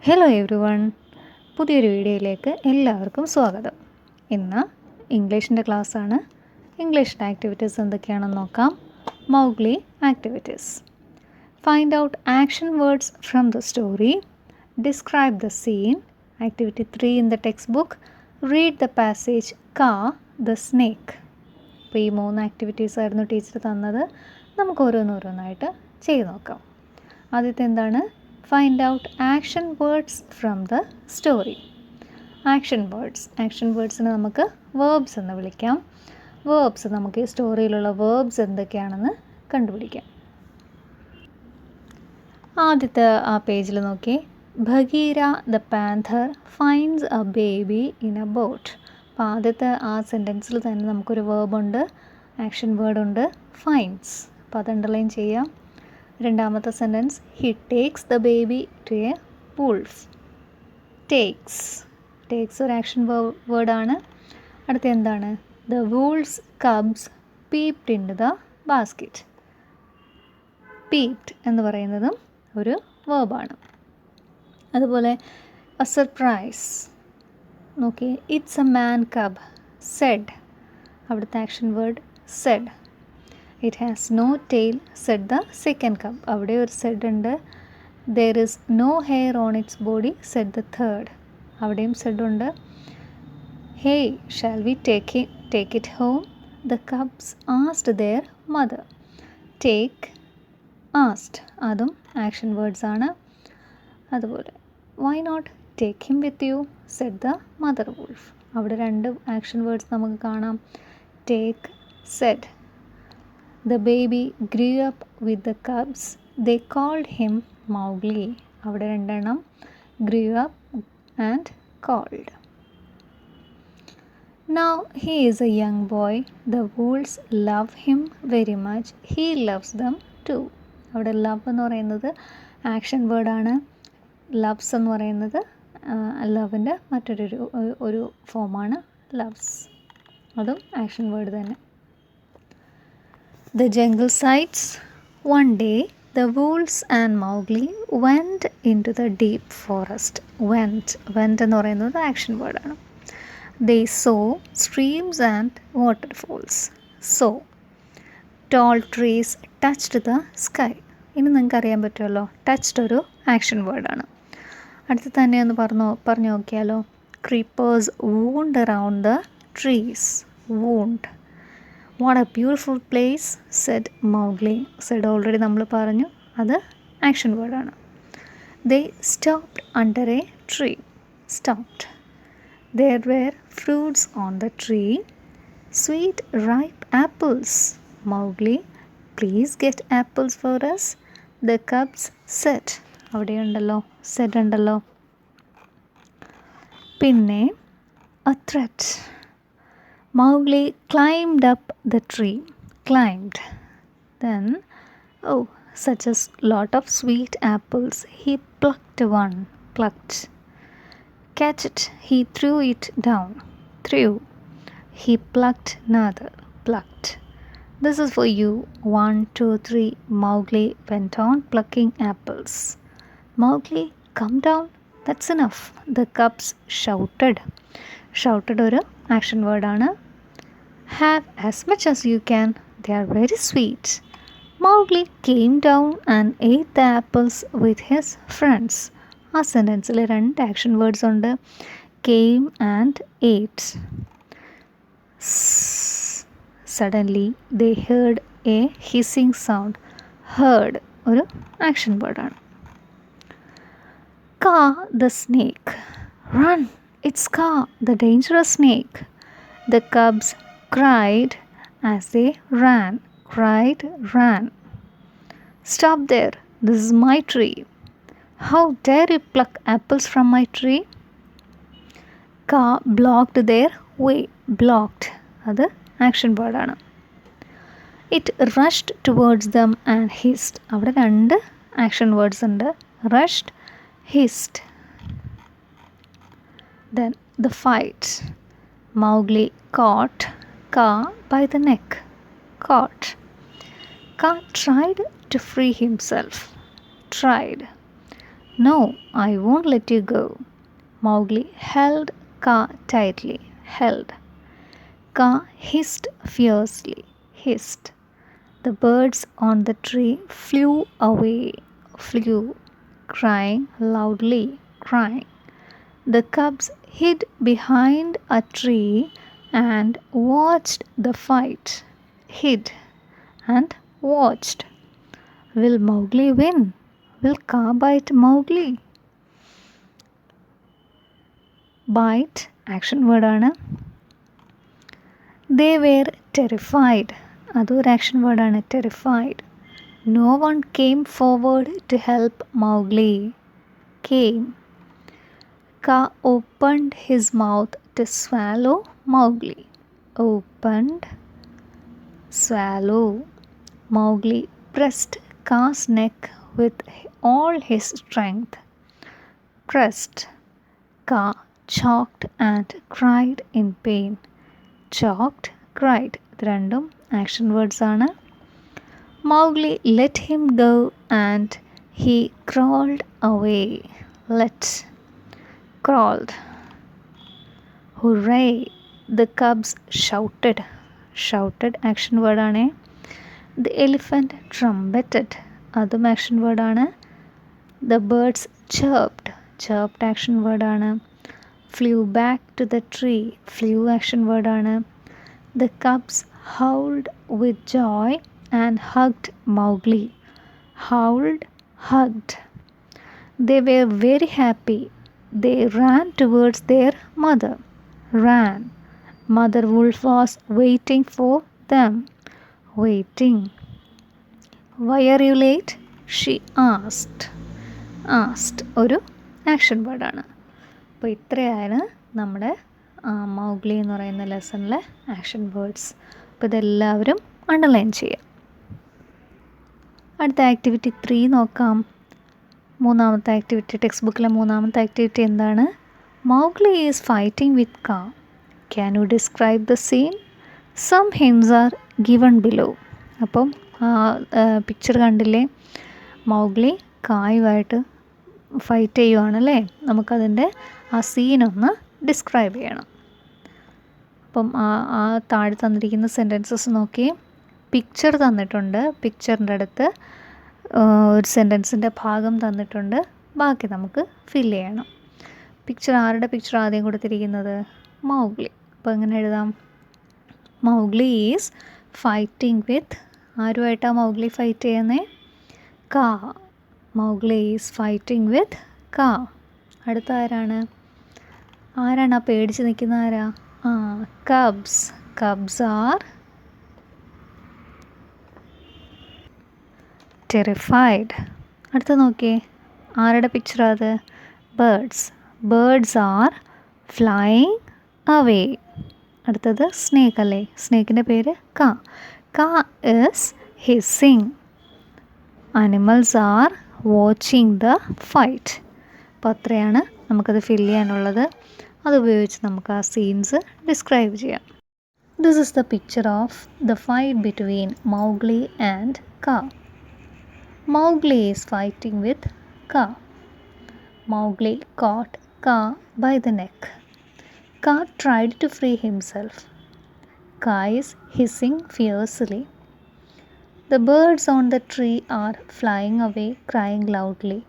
Hello every one, പുതിയൊരു വീഡിയോയിലേക്ക് എല്ലാവർക്കും സ്വാഗതം. ഇന്ന് ഇംഗ്ലീഷിൻ്റെ ക്ലാസ്സാണ്. ഇംഗ്ലീഷിൻ്റെ ആക്ടിവിറ്റീസ് എന്തൊക്കെയാണെന്ന് നോക്കാം. Mowgli activities. Find out action words from the story. Describe the scene. Activity 3 in the textbook. Read the passage Kaa the snake. അപ്പോൾ ഈ 3 ആക്ടിവിറ്റീസ് ആയിരുന്നു ടീച്ചർ തന്നത്. നമുക്ക് ഓരോന്നോരോന്നായിട്ട് ചെയ്ത് നോക്കാം. ആദ്യത്തെ എന്താണ്? Find out action words from the story. Action വേർഡ്സിനെ നമുക്ക് വേർബ്സ് എന്ന് വിളിക്കാം. വേർബ്സ് നമുക്ക് ഈ സ്റ്റോറിയിലുള്ള വേർബ്സ് എന്തൊക്കെയാണെന്ന് കണ്ടുപിടിക്കാം. ആദ്യത്തെ ആ പേജിൽ നോക്കി. Bagheera the panther finds a baby in a boat. അപ്പോൾ ആദ്യത്തെ ആ സെൻറ്റൻസിൽ തന്നെ നമുക്കൊരു വേർബുണ്ട്, ആക്ഷൻ വേർഡുണ്ട്, ഫൈൻഡ്സ്. അപ്പോൾ അത് അണ്ടർലൈൻ ചെയ്യാം. രണ്ടാമത്തെ sentence, he takes the baby to a wolf. Takes ഒരു ആക്ഷൻ വേർഡാണ്. അടുത്ത എന്താണ്? The wolf's cubs peeped into the basket. Peeped എന്ന് പറയുന്നതും ഒരു വേർബാണ്. അതുപോലെ എ സർപ്രൈസ്. നോക്കി, it's a man cub said. അവിടുത്തെ action word said. It has no tail said the second cub. അവിടെ ഒരു സെഡ് ഉണ്ട്. There is no hair on its body said the third. അവിടെയും സെഡ് ഉണ്ട്. Hey shall we take it home? The cubs asked their mother. Take, asked, അതും action words ആണ്. അതുപോലെ why not take him with you said the mother wolf. അവിടെ രണ്ട് action words നമുക്ക് കാണാം. Take, said. The baby grew up with the cubs. They called him Mowgli. അവിടെ രണ്ടെണ്ണം, grew up and called. Now he is a young boy. The wolves love him very much. He loves them too. അവിടെ love എന്ന് പറയുന്നത് action വേർഡാണ്. Loves എന്ന് പറയുന്നത് ലവിൻ്റെ മറ്റൊരു ഫോമാണ് ലവ്സ്. അതും ആക്ഷൻ വേർഡ് തന്നെ. The jungle sights. One day the wolves and Mowgli went into the deep forest. Went എന്ന് പറയുന്നത് ആക്ഷൻ വേർഡാണ്. They saw streams and waterfalls. Saw. Tall trees touched the sky. ഇനി നിങ്ങൾക്ക് അറിയാൻ പറ്റുമല്ലോ, ടച്ച്ഡ് ഒരു ആക്ഷൻ വേർഡാണ്. അടുത്ത് തന്നെ ഒന്ന് പറഞ്ഞു നോക്കിയാലോ. Creepers wound around the trees. Wound. What a beautiful place, said Mowgli. Said already നമ്മൾ പറഞ്ഞു, അത് ആക്ഷൻ വേർഡാണ്. They stopped under a tree. Stopped. There were fruits on the tree. Sweet ripe apples. Mowgli, please get apples for us, the cubs said. അവിടെയുണ്ടല്ലോ, said ഉണ്ടല്ലോ. പിന്നെ a threat. Mowgli climbed up the tree. Climbed. Then, oh, such a lot of sweet apples. He plucked one. Plucked. Catch it. He threw it down. Threw. He plucked another. Plucked. This is for you. 1, 2, 3. Mowgli went on plucking apples. Mowgli, come down. That's enough. The cubs shouted. Shouted ഒരു action വേർഡാണ്. Have as much as you can. They are very sweet. Mowgli came down and ate the apples with his friends. ആ സെൻറ്റൻസിൽ രണ്ട് action words ഉണ്ട്. Came and ate. Suddenly they heard a hissing sound. Heard ഒരു action വേർഡാണ്. Ka the snake. Run! It's Ka, the dangerous snake. The cubs cried as they ran. Cried, ran. Stop there. This is my tree. How dare you pluck apples from my tree? Ka blocked their way. Blocked. അത് action വേർഡാണ്. It rushed towards them and hissed. അവിടെ രണ്ട് action words ഉണ്ട്. Rushed, hissed. Then the fight. Mowgli caught Ka by the neck. Caught. Ka tried to free himself. Tried. No, I won't let you go. Mowgli held Kaa tightly. Held. Kaa hissed fiercely. Hissed. The birds on the tree flew away. Flew. Crying loudly. Crying. The cubs hid behind a tree and watched the fight. Hid and watched. Will Mowgli win? Will Kaa bite Mowgli? Bite action word ആണ്. They were terrified. അതൊരു action വേർഡാണ്. terrified. No one came forward to help Mowgli. Came. Kaa opened his mouth to swallow Mowgli. Opened. Swallow. Mowgli pressed Kaa's neck with all his strength. Pressed. Kaa choked and cried in pain. Choked, cried. ഇത് രണ്ടും action words ആണ്. Mowgli let him go and he crawled away. Let. Crawled. Hooray! The cubs shouted. Shouted action word ആണ്. The elephant trumpeted. അതും action word ആണ്. The birds chirped. Chirped action word ആണ്. Flew back to the tree. Flew action word ആണ്. The cubs howled with joy and hugged Mowgli. Howled, hugged. They were very happy. They ran towards their mother. Ran. Mother Wolf was waiting for them. Waiting. Why are you late? She asked. Asked ഒരു action വേർഡാണ്. അപ്പോൾ ഇത്രയാണ് നമ്മുടെ Mowgli എന്ന് പറയുന്ന ലെസണിലെ action words. അപ്പോൾ ഇതെല്ലാവരും underline ചെയ്യാം. അടുത്ത ആക്ടിവിറ്റി 3 നോക്കാം. മൂന്നാമത്തെ ആക്ടിവിറ്റി, ടെക്സ്റ്റ് ബുക്കിലെ മൂന്നാമത്തെ ആക്ടിവിറ്റി എന്താണ്? Mowgli is fighting with Kaa. Can you describe the scene? Some hints are given below. അപ്പം പിക്ചർ കണ്ടില്ലേ, മൗഗ്ലി കായുമായിട്ട് ഫൈറ്റ് ചെയ്യുവാണല്ലേ. നമുക്കതിൻ്റെ ആ സീനൊന്ന് ഡിസ്ക്രൈബ് ചെയ്യണം. അപ്പം ആ താഴെ തന്നിരിക്കുന്ന സെൻറ്റൻസസ് നോക്കി. പിക്ചർ തന്നിട്ടുണ്ട്, പിക്ചറിൻ്റെ അടുത്ത് ഒരു സെൻറ്റൻസിൻ്റെ ഭാഗം തന്നിട്ടുണ്ട്, ബാക്കി നമുക്ക് ഫില്ല് ചെയ്യണം. ആരുടെ പിക്ചർ ആദ്യം കൊടുത്തിരിക്കുന്നത്? മൗഗ്ലി. അപ്പോൾ എങ്ങനെ എഴുതാം? മൗഗ്ലി ഈസ് ഫൈറ്റിംഗ് വിത്ത്, ആരുമായിട്ടാണ് മൗഗ്ലി ഫൈറ്റ് ചെയ്യുന്നത്? Kaa. Mowgli is fighting with കാ. അടുത്ത ആരാണ് ആ പേടിച്ച് നിൽക്കുന്ന ആരാ? കബ്സ്. Cubs are terrified. അടുത്ത നോക്കിയേ, ആരുടെ പിക്ചറാ അത്? Birds. Birds are flying away. അടുത്തത് സ്നേക്ക് അല്ലേ, സ്നേക്കിൻ്റെ പേര് Kaa. Kaa is hissing. Animals are watching the fight. അപ്പോൾ അത്രയാണ് നമുക്കത് ഫില്ല് ചെയ്യാനുള്ളത്. അതുപയോഗിച്ച് നമുക്ക് ആ സീൻസ് ഡിസ്ക്രൈബ് ചെയ്യാം. This is the picture of the fight between Mowgli and Kaa. Mowgli is fighting with Kaa. Mowgli caught Kaa by the neck. Kaa tried to free himself. Kaa is hissing fiercely. The birds on the tree are flying away, crying loudly.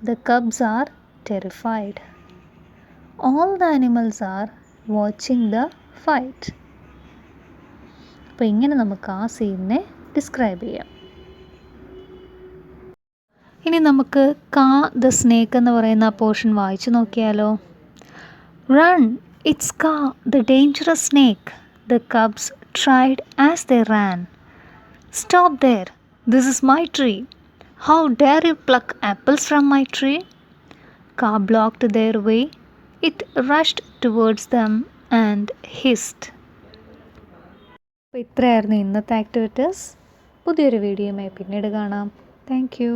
The cubs are terrified. All the animals are watching the fight. അപ്പോൾ ഇങ്ങനെ നമുക്ക് ആ സീനിനെ describe ചെയ്യാം. ഇനി നമുക്ക് കാ the snake എന്ന് പറയുന്ന ആ പോർഷൻ വായിച്ചു നോക്കിയാലോ. Run, it's Kaa the dangerous snake. The cubs tried as they ran. Stop there, this is my tree. How dare you pluck apples from my tree? Kaa blocked their way. It rushed towards them and hissed. അപ്പോൾ ഇത്രയായിരുന്നു ഇന്നത്തെ activities. പുതിയൊരു വീഡിയോയുമായി പിന്നീട് കാണാം. Thank U.